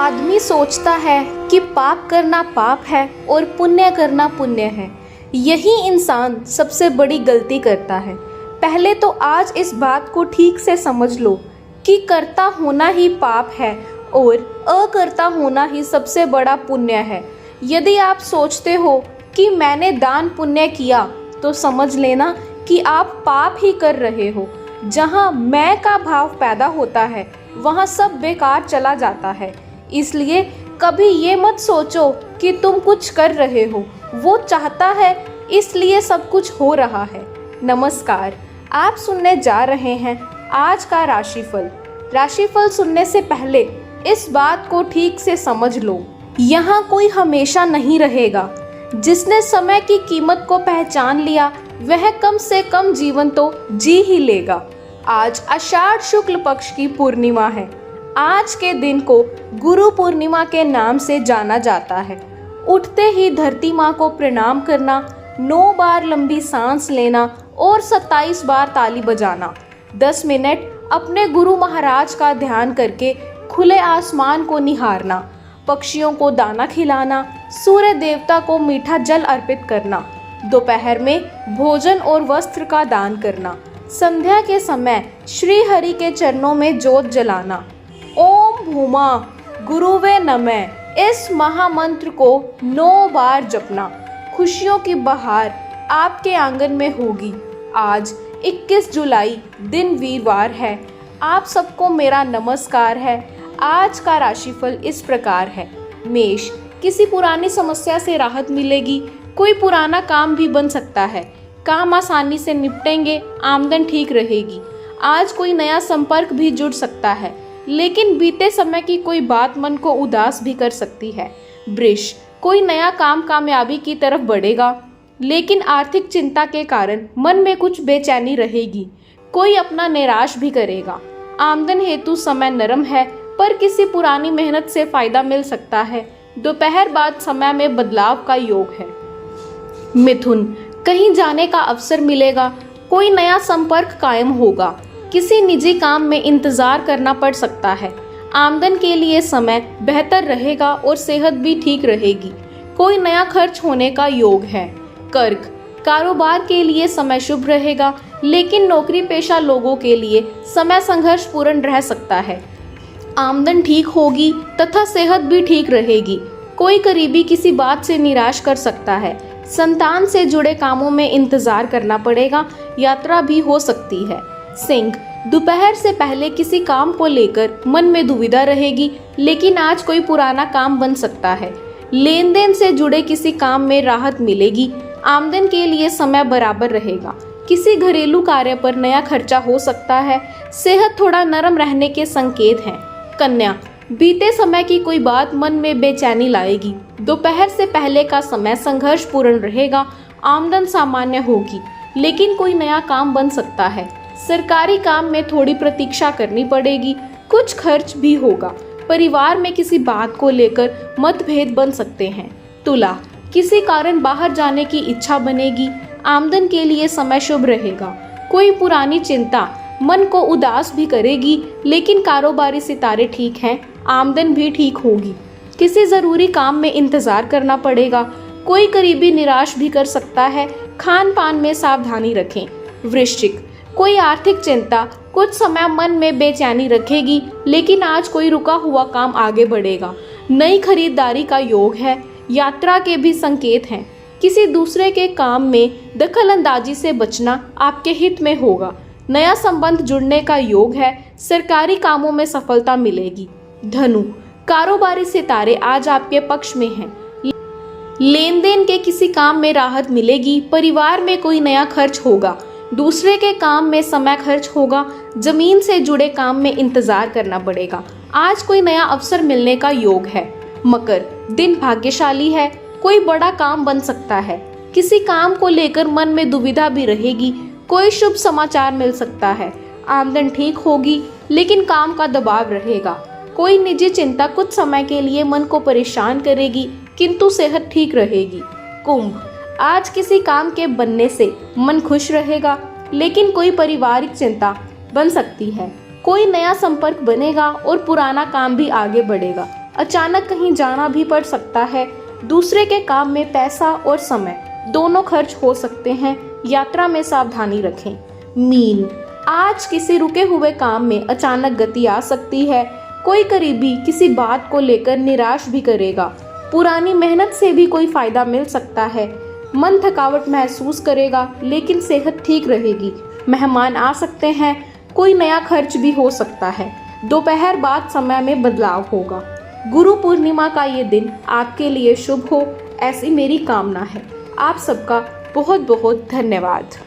आदमी सोचता है कि पाप करना पाप है और पुण्य करना पुण्य है। यही इंसान सबसे बड़ी गलती करता है। पहले तो आज इस बात को ठीक से समझ लो कि करता होना ही पाप है और अकर्ता होना ही सबसे बड़ा पुण्य है। यदि आप सोचते हो कि मैंने दान पुण्य किया तो समझ लेना कि आप पाप ही कर रहे हो। जहाँ मैं का भाव पैदा होता है वहाँ सब बेकार चला जाता है। इसलिए कभी ये मत सोचो कि तुम कुछ कर रहे हो, वो चाहता है इसलिए सब कुछ हो रहा है। नमस्कार, आप सुनने जा रहे हैं आज का राशिफल। राशिफल सुनने से पहले इस बात को ठीक से समझ लो, यहाँ कोई हमेशा नहीं रहेगा। जिसने समय की कीमत को पहचान लिया वह कम से कम जीवन तो जी ही लेगा। आज आषाढ़ शुक्ल पक्ष की पूर्णिमा है। आज के दिन को गुरु पूर्णिमा के नाम से जाना जाता है। उठते ही धरती माँ को प्रणाम करना, 9 बार लंबी सांस लेना और 27 बार ताली बजाना, 10 मिनट अपने गुरु महाराज का ध्यान करके खुले आसमान को निहारना, पक्षियों को दाना खिलाना, सूर्य देवता को मीठा जल अर्पित करना, दोपहर में भोजन और वस्त्र का दान करना, संध्या के समय श्री हरि के चरणों में जोत जलाना, ओम भूमा गुरुवे नमः इस महामंत्र को 9 बार जपना। खुशियों की बहार आपके आंगन में होगी। आज 21 जुलाई दिन वीरवार है। आप सबको मेरा नमस्कार है। आज का राशिफल इस प्रकार है। मेष, किसी पुरानी समस्या से राहत मिलेगी। कोई पुराना काम भी बन सकता है। काम आसानी से निपटेंगे, आमदन ठीक रहेगी। आज कोई नया संपर्क भी जुड़ सकता है, लेकिन बीते समय की कोई बात मन को उदास भी कर सकती है। वृष, कोई नया काम कामयाबी की तरफ बढ़ेगा, लेकिन आर्थिक चिंता के कारण मन में कुछ बेचैनी रहेगी। कोई अपना निराश भी करेगा। आमदन हेतु समय नरम है, पर किसी पुरानी मेहनत से फायदा मिल सकता है। दोपहर बाद समय में बदलाव का योग है। मिथुन, कहीं जाने का अवसर मिलेगा। कोई नया संपर्क कायम होगा। किसी निजी काम में इंतजार करना पड़ सकता है। आमदन के लिए समय बेहतर रहेगा और सेहत भी ठीक रहेगी। कोई नया खर्च होने का योग है। कर्क, कारोबार के लिए समय शुभ रहेगा, लेकिन नौकरी पेशा लोगों के लिए समय संघर्षपूर्ण रह सकता है। आमदन ठीक होगी तथा सेहत भी ठीक रहेगी। कोई करीबी किसी बात से निराश कर सकता है। संतान से जुड़े कामों में इंतजार करना पड़ेगा। यात्रा भी हो सकती है। सिंह, दोपहर से पहले किसी काम को लेकर मन में दुविधा रहेगी, लेकिन आज कोई पुराना काम बन सकता है। लेन देन से जुड़े किसी काम में राहत मिलेगी। आमदन के लिए समय बराबर रहेगा। किसी घरेलू कार्य पर नया खर्चा हो सकता है। सेहत थोड़ा नरम रहने के संकेत हैं। कन्या, बीते समय की कोई बात मन में बेचैनी लाएगी। दोपहर से पहले का समय संघर्षपूर्ण रहेगा। आमदन सामान्य होगी, लेकिन कोई नया काम बन सकता है। सरकारी काम में थोड़ी प्रतीक्षा करनी पड़ेगी। कुछ खर्च भी होगा। परिवार में किसी बात को लेकर मतभेद बन सकते हैं। तुला, किसी कारण बाहर जाने की इच्छा बनेगी। आमदन के लिए समय शुभ रहेगा। कोई पुरानी चिंता मन को उदास भी करेगी, लेकिन कारोबारी सितारे ठीक हैं। आमदन भी ठीक होगी। किसी जरूरी काम में इंतजार करना पड़ेगा। कोई करीबी निराश भी कर सकता है। खान पान में सावधानी रखें। वृश्चिक, कोई आर्थिक चिंता कुछ समय मन में बेचैनी रखेगी, लेकिन आज कोई रुका हुआ काम आगे बढ़ेगा। नई खरीदारी का योग है। यात्रा के भी संकेत हैं। किसी दूसरे के काम में दखल अंदाजी से बचना आपके हित में होगा। नया संबंध जुड़ने का योग है। सरकारी कामों में सफलता मिलेगी। धनु, कारोबारी सितारे आज आपके पक्ष में हैं। लेन देन के किसी काम में राहत मिलेगी। परिवार में कोई नया खर्च होगा। दूसरे के काम में समय खर्च होगा। जमीन से जुड़े काम में इंतजार करना पड़ेगा। आज कोई नया अवसर मिलने का योग है। मकर, दिन भाग्यशाली है। कोई बड़ा काम बन सकता है। किसी काम को लेकर मन में दुविधा भी रहेगी। कोई शुभ समाचार मिल सकता है। आमदन ठीक होगी, लेकिन काम का दबाव रहेगा। कोई निजी चिंता कुछ समय के लिए मन को परेशान करेगी, किंतु सेहत ठीक रहेगी। कुंभ, आज किसी काम के बनने से मन खुश रहेगा, लेकिन कोई पारिवारिक चिंता बन सकती है। कोई नया संपर्क बनेगा और पुराना काम भी आगे बढ़ेगा। अचानक कहीं जाना भी पड़ सकता है। दूसरे के काम में पैसा और समय दोनों खर्च हो सकते हैं। यात्रा में सावधानी रखें। मीन, आज किसी रुके हुए काम में अचानक गति आ सकती है। कोई करीबी किसी बात को लेकर निराश भी करेगा। पुरानी मेहनत से भी कोई फायदा मिल सकता है। मन थकावट महसूस करेगा लेकिन सेहत ठीक रहेगी। मेहमान आ सकते हैं। कोई नया खर्च भी हो सकता है। दोपहर बाद समय में बदलाव होगा। गुरु पूर्णिमा का ये दिन आपके लिए शुभ हो, ऐसी मेरी कामना है। आप सबका बहुत बहुत धन्यवाद।